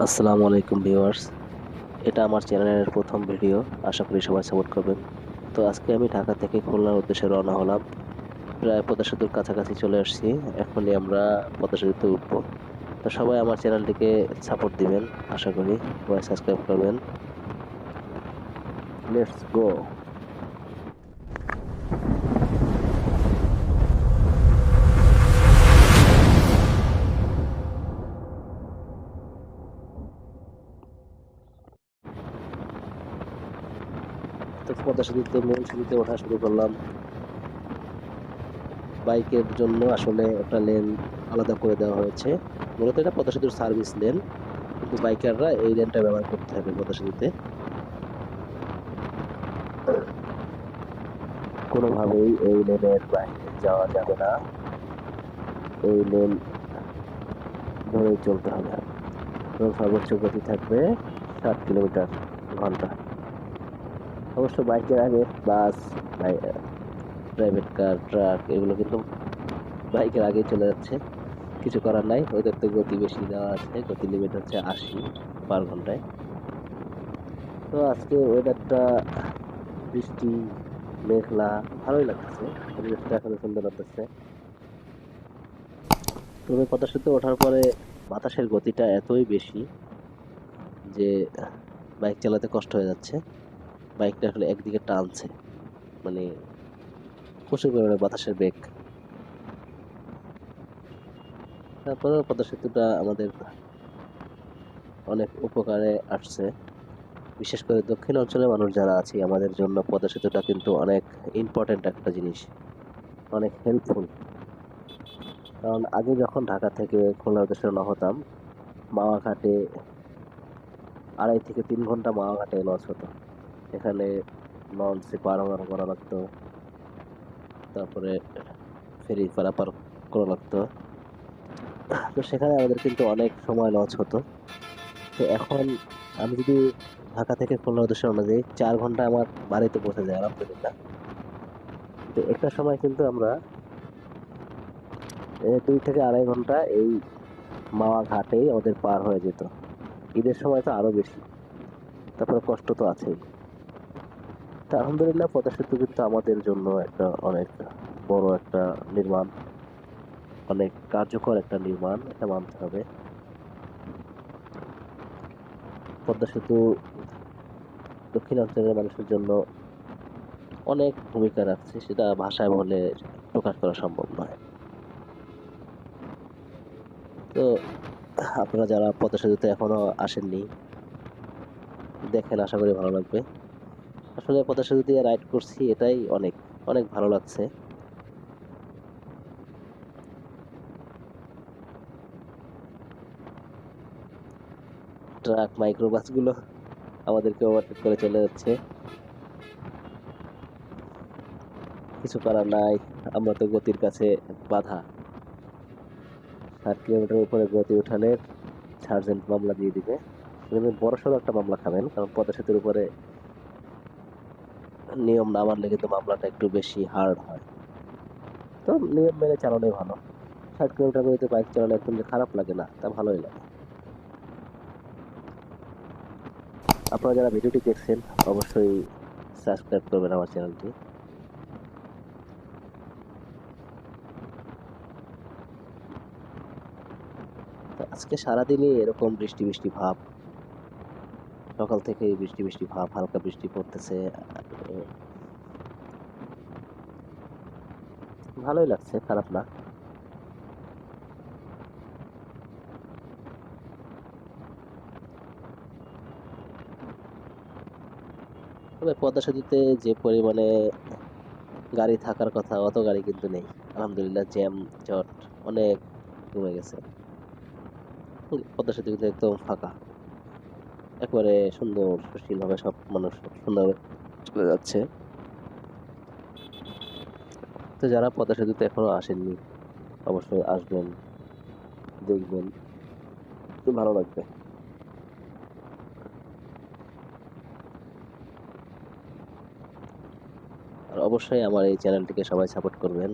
আসসালামু আলাইকুম ভিউয়ার্স। এটা আমার চ্যানেলের প্রথম ভিডিও। আশা করি সবাই সাপোর্ট করবেন। তো আজকে আমি ঢাকা থেকে খুলনার উদ্দেশ্যে রওনা হলাম। প্রায় পদ্মা সেতুর কাছাকাছি চলে আসছি। এখনই আমরা পদ্মা সেতুতে উঠবো। তো সবাই আমার চ্যানেলটিকে সাপোর্ট দিবেন। আশা করি সবাই সাবস্ক্রাইব করবেন। Let's go. তো পদ্মা সেতুতে মূল সেতুতে ওঠা শুরু করলাম। বাইকের জন্য আসলে একটা লেন আলাদা করে দেওয়া হয়েছে। মূলত এটা পদ্মা সেতুর সার্ভিস লেন, কিন্তু বাইকাররা এই লেনটা ব্যবহার করতে হবে পদ্মা সেতুতে। কোনোভাবেই এই লেনের বাইরে যাওয়া যাবে না। এই লেন ধরেই চলতে হবে। এবং সর্বোচ্চ গতি থাকবে 60 কিলোমিটার/ঘন্টা। অবশ্য বাইকের আগে বাস, প্রাইভেট কার, ট্রাক এগুলো কিন্তু বাইকের আগেই চলে যাচ্ছে। কিছু করার নাই, ওদের তো গতি বেশি দেওয়া আছে। গতি লিমিট হচ্ছে 80 পার ঘন্টায়। তো আজকে ওয়েদারটা বৃষ্টি, মেঘলা, ভালোই লাগতেছে। পরিবেশটা এখন সুন্দর লাগতেছে। তবে পদ্মা সেতু ওঠার পরে বাতাসের গতিটা এতই বেশি যে বাইক চালাতে কষ্ট হয়ে যাচ্ছে। বাইকটা আসলে একদিকে টানছে, মানে প্রচুর পরিমাণে বাতাসের বেগ। তারপরেও পদ্মা সেতুটা আমাদের অনেক উপকারে আসছে। বিশেষ করে দক্ষিণ অঞ্চলের মানুষ যারা আছি, আমাদের জন্য পদ্মা সেতুটা কিন্তু অনেক ইম্পর্টেন্ট একটা জিনিস, অনেক হেল্পফুল। কারণ আগে যখন ঢাকা থেকে খুলনার উদ্দেশ্যে রওনা হতাম, মাওয়া ঘাটে 2.5 থেকে 3 ঘন্টা মাওয়া ঘাটে লঞ্চ হতো। এখানে লঞ্চে পারাপার করা লাগতো, তারপরে ফেরি পারাপার করা লাগতো। তো সেখানে আমাদের কিন্তু অনেক সময় লস হতো। তো এখন আমি যদি ঢাকা থেকে খুলনার উদ্দেশ্যে রওনা দিই, 4 ঘন্টা আমার বাড়িতে পৌঁছে যায় আলহামদুলিল্লাহ। কিন্তু একটা সময় কিন্তু আমরা 2 থেকে 2.5 ঘন্টা এই মাওয়া ঘাটেই আমাদের পার হয়ে যেত। ঈদের সময় তো আরো বেশি। তারপরে কষ্ট তো আছেই। তা আলহামদুলিল্লাহ, পদ্মা সেতু কিন্তু আমাদের জন্য একটা অনেক বড় একটা নির্মাণ, অনেক কার্যকর একটা নির্মাণ, এটা মানতে হবে। পদ্মা সেতু দক্ষিণাঞ্চলের মানুষের জন্য অনেক ভূমিকা রাখছে, সেটা ভাষায় বলে প্রকাশ করা সম্ভব নয়। তো আপনারা যারা পদ্মা সেতুতে এখনো আসেননি, দেখেন, আশা করি ভালো লাগবে। আসলে পদ্মা সেতু দিয়ে রাইড করছি, এটাই অনেক অনেক ভালো লাগছে। ট্রাক, মাইক্রো বাস গুলো আমাদেরকে ওভারটেক করে চলে যাচ্ছে। কিছু করার নাই, আমরা তো গতির কাছে বাধা। 60 কিলোমিটার উপরে গতি উঠালে সার্জেন্ট মামলা দিয়ে দিবে। কিন্তু বড়সড় একটা মামলা খাবেন, কারণ পদ্মা সেতুর উপরে নিয়ম না মানলে কিন্তু মামলাটা একটু বেশি হার্ড হয়। তো নিয়ম মেনে চালানোই ভালো। 60 কিলোমিটার গতিতে বাইক চালানো একদম যে খারাপ লাগে না, তা ভালোই লাগে। আপনারা যারা ভিডিওটি দেখছেন, অবশ্যই সাবস্ক্রাইব করবেন আমার চ্যানেলটি। তো আজকে সারাদিনই এরকম বৃষ্টি বৃষ্টি ভাব। সকাল থেকেই বৃষ্টি বৃষ্টি ভাব, হালকা বৃষ্টি পড়তেছে। ভালোই লাগছে, খারাপ না। তবে পদ্মা সেতুতে যে পরিমাণে গাড়ি থাকার কথা, অত গাড়ি কিন্তু নেই। আলহামদুলিল্লাহ, জ্যাম জট অনেক কমে গেছে। পদ্মা সেতু কিন্তু একদম ফাঁকা, একবারে সুন্দর সুশীল ভাবে সব মানুষ সুন্দর চলে যাচ্ছে। তো যারা পদ্মা সেতুতে এখনো আসেননি, অবশ্যই আসবেন, দেখবেন, খুব ভালো লাগবে। আর অবশ্যই আমার এই চ্যানেলটিকে সবাই সাপোর্ট করবেন।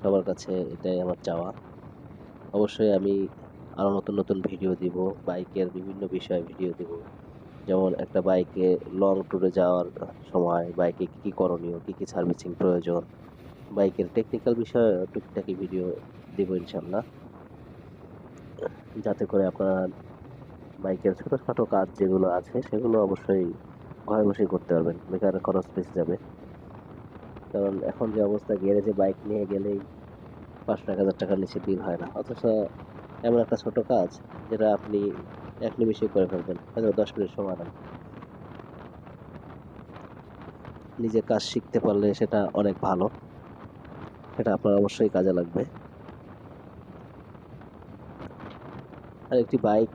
সবার কাছে এটাই আমার চাওয়া। অবশ্যই আমি আরও নতুন নতুন ভিডিও দিব, বাইকের বিভিন্ন বিষয়ে ভিডিও দিব। যেমন একটা বাইকে লং ট্যুরে যাওয়ার সময় বাইকে কী কী করণীয়, কী কী সার্ভিসিং প্রয়োজন, বাইকের টেকনিক্যাল বিষয়ে টুকিটাকি ভিডিও দিব ইনশাল্লাহ, যাতে করে আপনারা বাইকের ছোটোখাটো কাজ যেগুলো আছে সেগুলো অবশ্যই ঘরে বসেই করতে পারবেন, বেকার খরচ বেঁচে যাবে। কারণ এখন যে অবস্থা, গ্যারেজে বাইক নিয়ে গেলেই 5-1,000 টাকার নিচে বিল হয় না, অথচ এমন একটা ছোট কাজ যেটা আপনি 1 নিমিষেই করে ফেলবেন, হয়তো 10 মিনিট সময় লাগবে। নিজে কাজ শিখতে পারলে সেটা অনেক ভালো, সেটা আপনার অবশ্যই কাজে লাগবে। আর একটি বাইক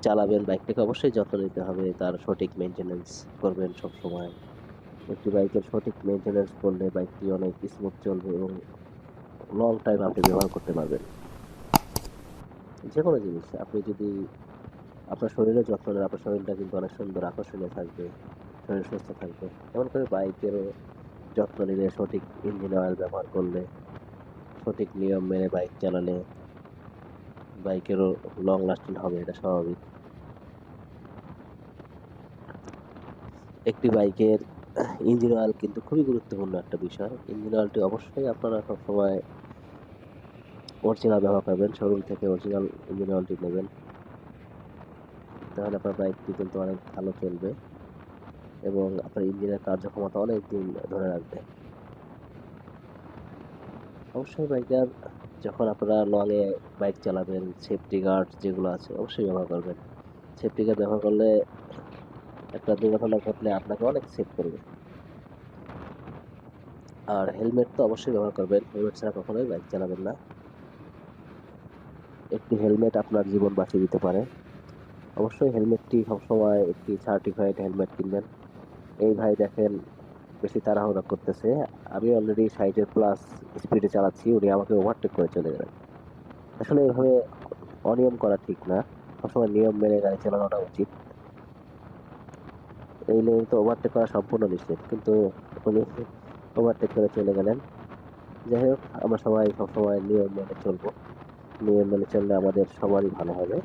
চালাবেন, বাইকটাকে অবশ্যই যত্ন নিতে হবে, তার সঠিক মেনটেনেন্স করবেন সব সময়। একটি বাইকের সঠিক মেনটেনেন্স করলে বাইকটি অনেক স্মুথ চলবে এবং লং টাইম আপনি ব্যবহার করতে পারবেন। যে কোনো জিনিস আপনি যদি আপনার শরীরের যত্ন নেন, আপনার শরীরটা কিন্তু অনেক সুন্দর আকর্ষণীয় থাকবে, শরীর সুস্থ থাকবে। এমন করে বাইকেরও যত্ন নিলে, সঠিক ইঞ্জিন অয়েল ব্যবহার করলে, সঠিক নিয়ম মেনে বাইক চালালে বাইকেরও লং লাস্টিং হবে, এটা স্বাভাবিক। একটি বাইকের ইঞ্জিন অয়েল কিন্তু খুবই গুরুত্বপূর্ণ একটা বিষয়। ইঞ্জিন অয়েলটি অবশ্যই আপনারা সবসময় অরিজিনাল ব্যবহার করবেন, শোরুম থেকে অরিজিনাল ইঞ্জিন অয়েলটি নেবেন, তাহলে আপনার বাইকটি কিন্তু অনেক ভালো চলবে এবং আপনার ইঞ্জিনের কার্যক্ষমতা অনেক দিন ধরে রাখবে। অবশ্যই বাইকার যখন আপনারা লংয়ে বাইক চালাবেন, সেফটি গার্ড যেগুলো আছে অবশ্যই ব্যবহার করবেন। সেফটি গার্ড ব্যবহার করলে একটা দুর্ঘটনা ঘটলে আপনাকে অনেক সেভ করবে। আর হেলমেট তো অবশ্যই ব্যবহার করবেন, হেলমেট ছাড়া কখনোই বাইক চালাবেন না। একটি হেলমেট আপনার জীবন বাঁচিয়ে দিতে পারে। অবশ্যই হেলমেটটি সবসময় একটি সার্টিফাইড হেলমেট কিনবেন। এই ভাই দেখেন বেশি তাড়াহুড়া করতেছে, আমি অলরেডি 60-এর প্লাস স্পিডে চালাচ্ছি, উনি আমাকে ওভারটেক করে চলে গেলেন। আসলে এভাবে অনিয়ম করা ঠিক না, সবসময় নিয়ম মেনে গাড়ি চালানোটা উচিত। এই লেনে তো ওভারটেক করা সম্পূর্ণ নিষেধ, কিন্তু উনি ওভারটেক করে চলে গেলেন। যাই হোক, আমরা সবাই সবসময় নিয়ম মেনে চলবো, নিয়ম মেনে চললে আমাদের সবারই ভালো হবে।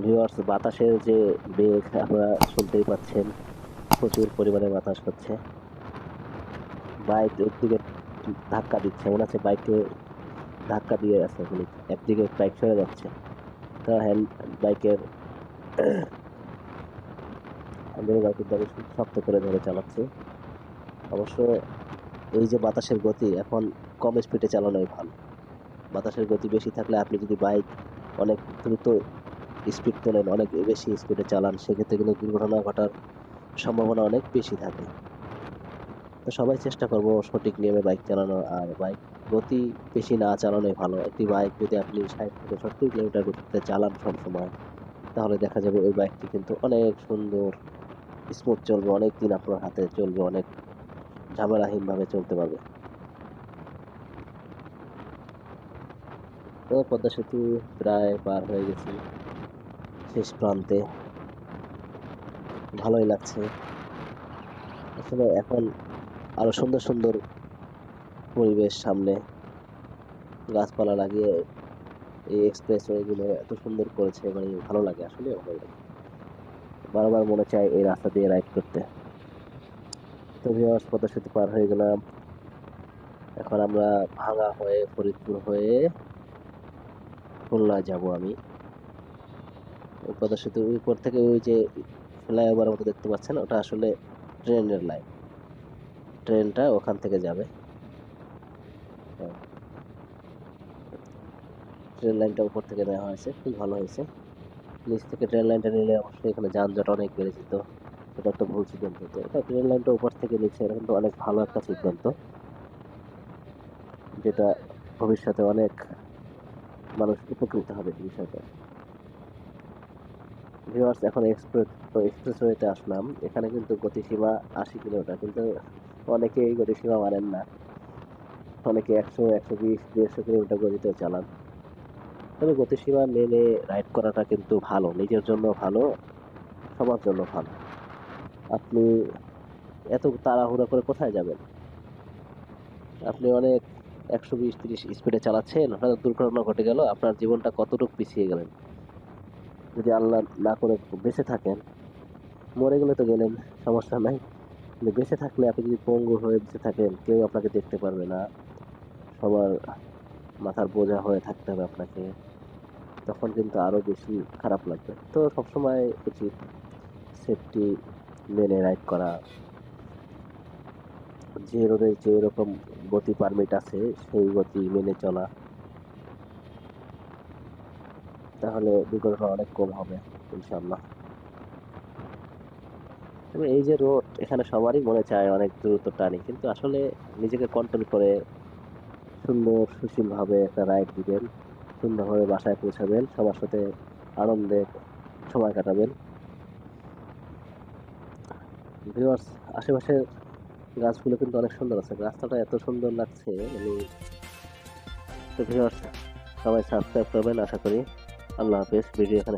ভিউয়ার্স, বাতাসের যে বেগ আপনারা শুনতেই পাচ্ছেন, প্রচুর পরিমাণে বাতাস হচ্ছে। বাইক একদিকে ধাক্কা দিচ্ছে, মনে হচ্ছে বাইককে ধাক্কা দিয়ে আছে উনি, একদিকে বাইক সরে যাচ্ছে। তা বাইকের হ্যান্ডেল বাইকের দ্বারা শক্ত করে ধরে চালাচ্ছে। অবশ্য এই যে বাতাসের গতি, এখন কম স্পিডে চালানোই ভালো। বাতাসের গতি বেশি থাকলে আপনি যদি বাইক অনেক দ্রুত স্পিড তোলেন, অনেক বেশি স্পিডে চালান, সেক্ষেত্রে কিন্তু দুর্ঘটনা ঘটার সম্ভাবনা অনেক বেশি থাকে। তো সবাই চেষ্টা করবো সঠিক নিয়মে বাইক চালানো, আর বাইক গতি বেশি না চালানোই ভালো। একটি বাইক যদি আপনি 60 থেকে 70 কিলোমিটার গতিতে চালান সবসময়, তাহলে দেখা যাবে ওই বাইকটি কিন্তু অনেক সুন্দর স্মুথ চলবে, অনেক দিন আপনার হাতে চলবে, অনেক ঝামেলাহীন ভাবে চলতে পারবে। তো পদ্মা সেতু প্রায় পার হয়ে গেছি, শেষ প্রান্তে, ভালোই লাগছে। আসলে এখন আরো সুন্দর সুন্দর পরিবেশ সামনে, গাছপালা লাগিয়ে এই এক্সপ্রেসওয়ে গুলো এত সুন্দর করেছে, মানে ভালো লাগে, আসলে ভালো লাগে, বারবার মনে চায় এই রাস্তা দিয়ে রাইড করতে। তো ভিউয়ার্স, পদ্মা সেতু পার হয়ে গেলাম, এখন আমরা ভাঙা হয়ে ফরিদপুর হয়ে খুলনা যাব। আমি ওই পদ্মা সেতুর উপর থেকে ওই যে ফ্লাইওভার মতো দেখতে পাচ্ছেন, ওটা আসলে ট্রেনের লাইন, ট্রেনটা ওখান থেকে যাবে। হ্যাঁ, ট্রেন লাইনটা উপর থেকে নেওয়া হয়েছে, খুব ভালো হয়েছে। নিচ থেকে ট্রেন লাইনটা নিলে অবশ্যই এখানে যানজট অনেক বেড়ে যেত, এটা একটা ভুল সিদ্ধান্ত। তো এটা ট্রেন লাইনটা উপর থেকে নিচ্ছে, এটা কিন্তু অনেক ভালো একটা সিদ্ধান্ত, যেটা ভবিষ্যতে অনেক মানুষ উপকৃত হবে এই বিষয়টা। ভিউয়ার্স, এখন এক্সপ্রেসওয়েতে আসলাম, এখানে কিন্তু গতিসীমা 80 কিলোমিটার, কিন্তু অনেকে এই গতিসীমা মানেন না, অনেকে 100, 120, 150 কিলোমিটার গতিতে চালান। তবে গতিসীমা মেনে রাইড করাটা কিন্তু ভালো, নিজের জন্য ভালো, সবার জন্য ভালো। আপনি এত তাড়াহুড়া করে কোথায় যাবেন? আপনি অনেক 120-30 স্পিডে চালাচ্ছেন, হঠাৎ দুর্ঘটনা ঘটে গেল, আপনার জীবনটা কতটুকু পিছিয়ে গেলেন। যদি আল্লাহ না করে বেঁচে থাকেন, মরে গেলে তো গেলেন, সমস্যা নাই। কিন্তু বেঁচে থাকলে আপনি যদি পঙ্গু হয়ে বেঁচে থাকেন, কেউ আপনাকে দেখতে পারবে না, সবার মাথার বোঝা হয়ে থাকতে হবে আপনাকে, তখন কিন্তু আরো বেশি খারাপ লাগবে। তো সবসময় উচিত সেফটি মেনে রাইড করা, যে রোডে যে রকম গতি পারমিট আছে সেই গতি মেনে চলা, তাহলে দুর্ঘটনা অনেক কম হবে ইনশাআল্লাহ। তবে এই যে রোড, এখানে সবারই মনে চায় অনেক দ্রুত টানি, কিন্তু আসলে নিজেকে কন্ট্রোল করে সুন্দর সুশীল ভাবে একটা রাইড দিবেন, সুন্দরভাবে বাসায় পৌঁছাবেন, সবার সাথে আনন্দে সময় কাটাবেন। ভিউয়ার্স, আশেপাশের গাছগুলো কিন্তু অনেক সুন্দর আছে, রাস্তাটা এত সুন্দর লাগছে মানে। তো ভিউয়ার্স, সবাই সাবস্ক্রাইব করবেন আশা করি। আল্লাহ হাফেজ, ভিডিও এখানে